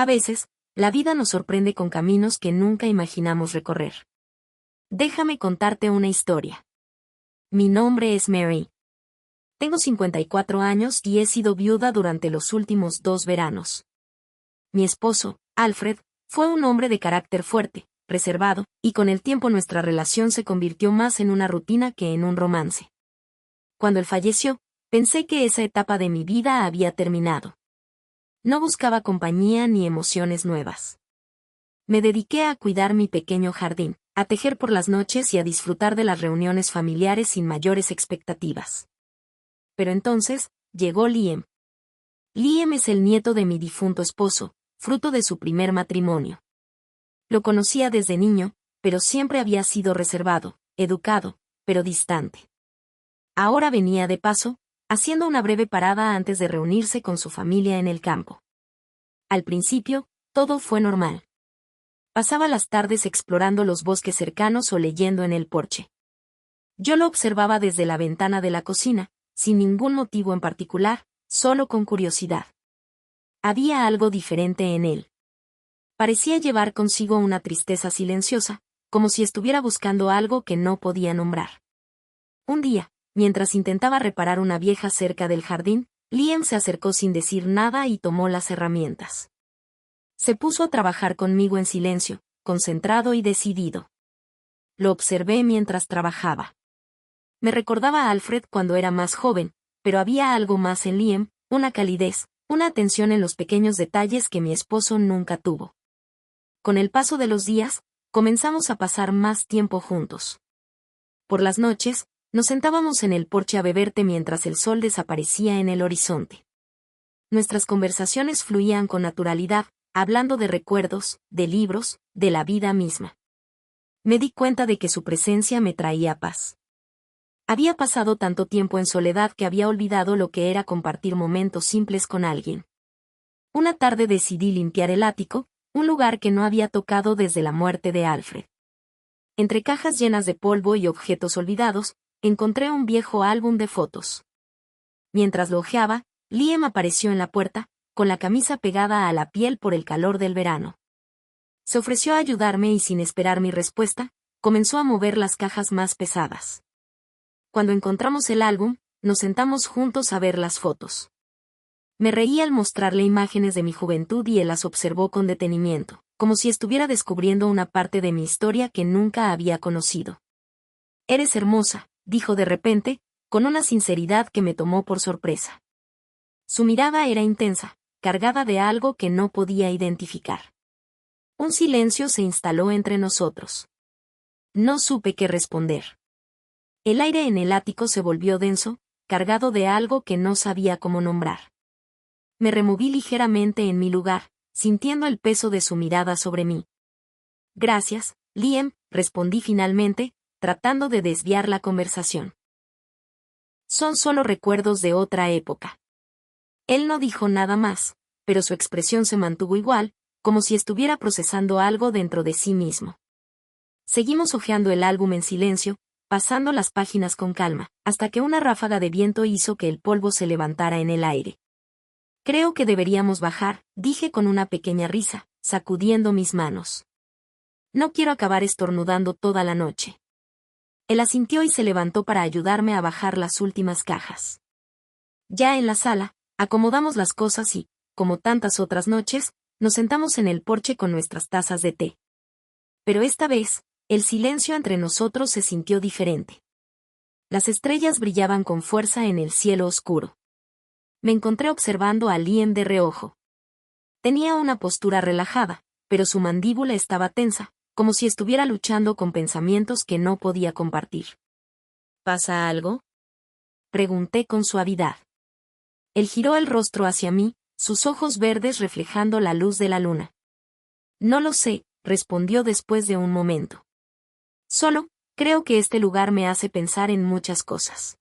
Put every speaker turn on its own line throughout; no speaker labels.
A veces, la vida nos sorprende con caminos que nunca imaginamos recorrer. Déjame contarte una historia. Mi nombre es Mary. Tengo 54 años y he sido viuda durante los últimos 2 veranos. Mi esposo, Alfred, fue un hombre de carácter fuerte, reservado, y con el tiempo nuestra relación se convirtió más en una rutina que en un romance. Cuando él falleció, pensé que esa etapa de mi vida había terminado. No buscaba compañía ni emociones nuevas. Me dediqué a cuidar mi pequeño jardín, a tejer por las noches y a disfrutar de las reuniones familiares sin mayores expectativas. Pero entonces, llegó Liam. Liam es el nieto de mi difunto esposo, fruto de su primer matrimonio. Lo conocía desde niño, pero siempre había sido reservado, educado, pero distante. Ahora venía de paso, haciendo una breve parada antes de reunirse con su familia en el campo. Al principio, todo fue normal. Pasaba las tardes explorando los bosques cercanos o leyendo en el porche. Yo lo observaba desde la ventana de la cocina, sin ningún motivo en particular, solo con curiosidad. Había algo diferente en él. Parecía llevar consigo una tristeza silenciosa, como si estuviera buscando algo que no podía nombrar. Un día, mientras intentaba reparar una vieja cerca del jardín, Liam se acercó sin decir nada y tomó las herramientas. Se puso a trabajar conmigo en silencio, concentrado y decidido. Lo observé mientras trabajaba. Me recordaba a Alfred cuando era más joven, pero había algo más en Liam, una calidez, una atención en los pequeños detalles que mi esposo nunca tuvo. Con el paso de los días, comenzamos a pasar más tiempo juntos. Por las noches, nos sentábamos en el porche a beber té mientras el sol desaparecía en el horizonte. Nuestras conversaciones fluían con naturalidad, hablando de recuerdos, de libros, de la vida misma. Me di cuenta de que su presencia me traía paz. Había pasado tanto tiempo en soledad que había olvidado lo que era compartir momentos simples con alguien. Una tarde decidí limpiar el ático, un lugar que no había tocado desde la muerte de Alfred. Entre cajas llenas de polvo y objetos olvidados, encontré un viejo álbum de fotos. Mientras lo hojeaba, Liam apareció en la puerta, con la camisa pegada a la piel por el calor del verano. Se ofreció a ayudarme y sin esperar mi respuesta, comenzó a mover las cajas más pesadas. Cuando encontramos el álbum, nos sentamos juntos a ver las fotos. Me reí al mostrarle imágenes de mi juventud y él las observó con detenimiento, como si estuviera descubriendo una parte de mi historia que nunca había conocido. «Eres hermosa», dijo de repente, con una sinceridad que me tomó por sorpresa. Su mirada era intensa, cargada de algo que no podía identificar. Un silencio se instaló entre nosotros. No supe qué responder. El aire en el ático se volvió denso, cargado de algo que no sabía cómo nombrar. Me removí ligeramente en mi lugar, sintiendo el peso de su mirada sobre mí. «Gracias, Liam», respondí finalmente, tratando de desviar la conversación. «Son solo recuerdos de otra época». Él no dijo nada más, pero su expresión se mantuvo igual, como si estuviera procesando algo dentro de sí mismo. Seguimos hojeando el álbum en silencio, pasando las páginas con calma, hasta que una ráfaga de viento hizo que el polvo se levantara en el aire. «Creo que deberíamos bajar», dije con una pequeña risa, sacudiendo mis manos. «No quiero acabar estornudando toda la noche». Él asintió y se levantó para ayudarme a bajar las últimas cajas. Ya en la sala, acomodamos las cosas y, como tantas otras noches, nos sentamos en el porche con nuestras tazas de té. Pero esta vez, el silencio entre nosotros se sintió diferente. Las estrellas brillaban con fuerza en el cielo oscuro. Me encontré observando a Liam de reojo. Tenía una postura relajada, pero su mandíbula estaba tensa, como si estuviera luchando con pensamientos que no podía compartir. «¿Pasa algo?», pregunté con suavidad. Él giró el rostro hacia mí, sus ojos verdes reflejando la luz de la luna. «No lo sé», respondió después de un momento. «Solo, creo que este lugar me hace pensar en muchas cosas».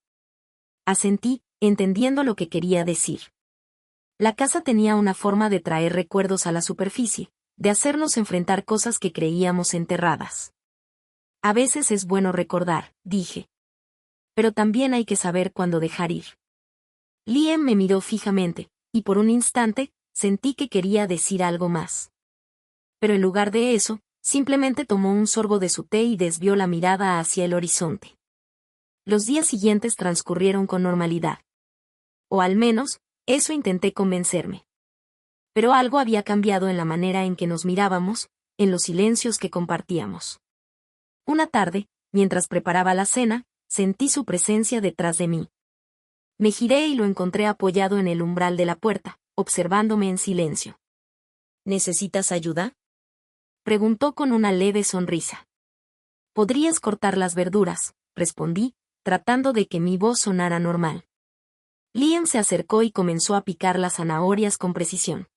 Asentí, entendiendo lo que quería decir. La casa tenía una forma de traer recuerdos a la superficie, de hacernos enfrentar cosas que creíamos enterradas. «A veces es bueno recordar», dije. «Pero también hay que saber cuándo dejar ir». Liam me miró fijamente, y por un instante, sentí que quería decir algo más. Pero en lugar de eso, simplemente tomó un sorbo de su té y desvió la mirada hacia el horizonte. Los días siguientes transcurrieron con normalidad. O al menos, eso intenté convencerme. Pero algo había cambiado en la manera en que nos mirábamos, en los silencios que compartíamos. Una tarde, mientras preparaba la cena, sentí su presencia detrás de mí. Me giré y lo encontré apoyado en el umbral de la puerta, observándome en silencio. ¿Necesitas ayuda?, preguntó con una leve sonrisa. ¿Podrías cortar las verduras?, respondí, tratando de que mi voz sonara normal. Liam se acercó y comenzó a picar las zanahorias con precisión.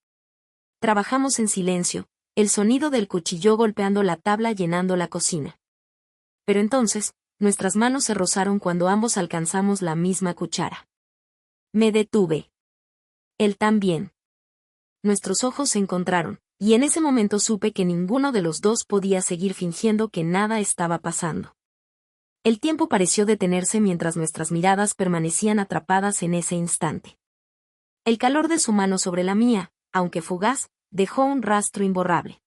Trabajamos en silencio, el sonido del cuchillo golpeando la tabla llenando la cocina. Pero entonces, nuestras manos se rozaron cuando ambos alcanzamos la misma cuchara. Me detuve. Él también. Nuestros ojos se encontraron, y en ese momento supe que ninguno de los dos podía seguir fingiendo que nada estaba pasando. El tiempo pareció detenerse mientras nuestras miradas permanecían atrapadas en ese instante. El calor de su mano sobre la mía, aunque fugaz, dejó un rastro imborrable.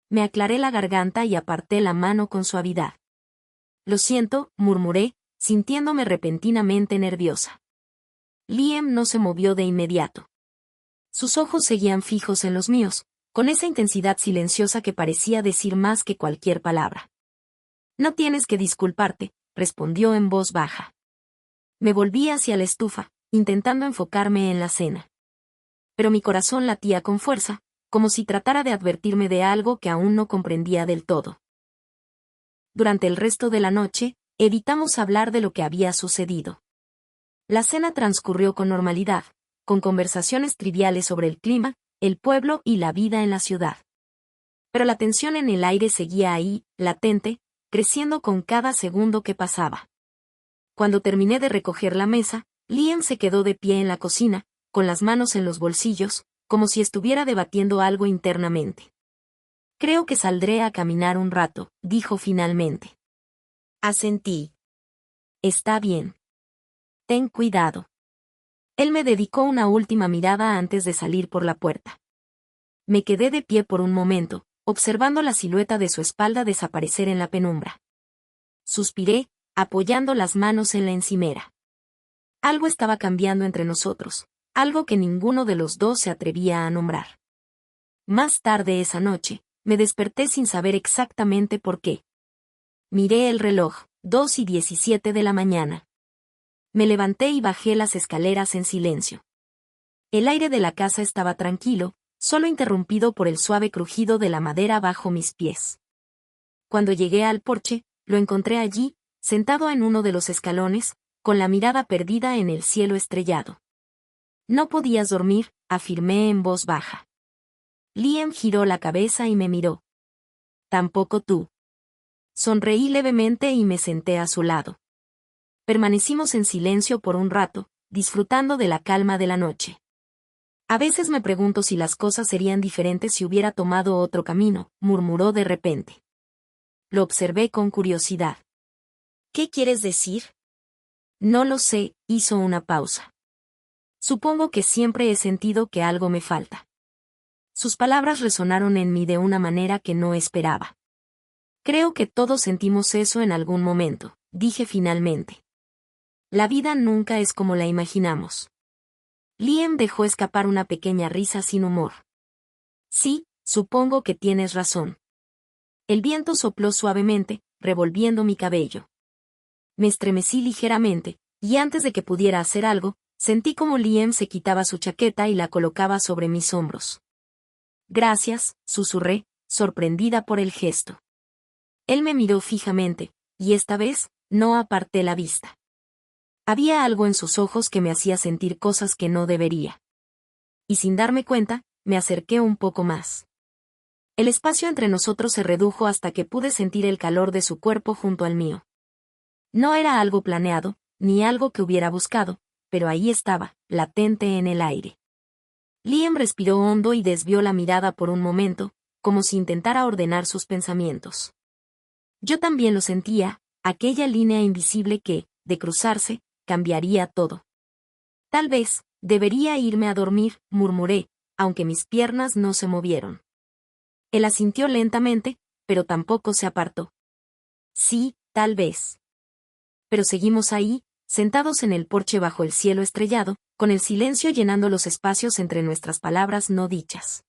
Me aclaré la garganta y aparté la mano con suavidad. Lo siento, murmuré, sintiéndome repentinamente nerviosa. Liam no se movió de inmediato. Sus ojos seguían fijos en los míos, con esa intensidad silenciosa que parecía decir más que cualquier palabra. No tienes que disculparte, respondió en voz baja. Me volví hacia la estufa, intentando enfocarme en la cena. Pero mi corazón latía con fuerza, como si tratara de advertirme de algo que aún no comprendía del todo. Durante el resto de la noche, evitamos hablar de lo que había sucedido. La cena transcurrió con normalidad, con conversaciones triviales sobre el clima, el pueblo y la vida en la ciudad. Pero la tensión en el aire seguía ahí, latente, creciendo con cada segundo que pasaba. Cuando terminé de recoger la mesa, Liam se quedó de pie en la cocina, con las manos en los bolsillos, como si estuviera debatiendo algo internamente. Creo que saldré a caminar un rato, dijo finalmente. Asentí. Está bien. Ten cuidado. Él me dedicó una última mirada antes de salir por la puerta. Me quedé de pie por un momento, observando la silueta de su espalda desaparecer en la penumbra. Suspiré, apoyando las manos en la encimera. Algo estaba cambiando entre nosotros, algo que ninguno de los dos se atrevía a nombrar. Más tarde esa noche, me desperté sin saber exactamente por qué. Miré el reloj, 2:17 de la mañana. Me levanté y bajé las escaleras en silencio. El aire de la casa estaba tranquilo, solo interrumpido por el suave crujido de la madera bajo mis pies. Cuando llegué al porche, lo encontré allí, sentado en uno de los escalones, con la mirada perdida en el cielo estrellado. No podías dormir, afirmé en voz baja. Liam giró la cabeza y me miró. Tampoco tú. Sonreí levemente y me senté a su lado. Permanecimos en silencio por un rato, disfrutando de la calma de la noche. A veces me pregunto si las cosas serían diferentes si hubiera tomado otro camino, murmuró de repente. Lo observé con curiosidad. ¿Qué quieres decir? No lo sé, hizo una pausa. Supongo que siempre he sentido que algo me falta. Sus palabras resonaron en mí de una manera que no esperaba. Creo que todos sentimos eso en algún momento, dije finalmente. La vida nunca es como la imaginamos. Liam dejó escapar una pequeña risa sin humor. Sí, supongo que tienes razón. El viento sopló suavemente, revolviendo mi cabello. Me estremecí ligeramente, y antes de que pudiera hacer algo, sentí como Liam se quitaba su chaqueta y la colocaba sobre mis hombros. Gracias, susurré, sorprendida por el gesto. Él me miró fijamente, y esta vez, no aparté la vista. Había algo en sus ojos que me hacía sentir cosas que no debería. Y sin darme cuenta, me acerqué un poco más. El espacio entre nosotros se redujo hasta que pude sentir el calor de su cuerpo junto al mío. No era algo planeado, ni algo que hubiera buscado, pero ahí estaba, latente en el aire. Liam respiró hondo y desvió la mirada por un momento, como si intentara ordenar sus pensamientos. Yo también lo sentía, aquella línea invisible que, de cruzarse, cambiaría todo. Tal vez, debería irme a dormir, murmuré, aunque mis piernas no se movieron. Él asintió lentamente, pero tampoco se apartó. Sí, tal vez. Pero seguimos ahí, sentados en el porche bajo el cielo estrellado, con el silencio llenando los espacios entre nuestras palabras no dichas.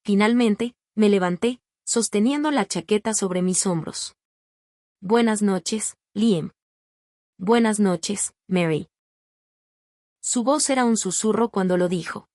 Finalmente, me levanté, sosteniendo la chaqueta sobre mis hombros. Buenas noches, Liam. Buenas noches, Mary. Su voz era un susurro cuando lo dijo.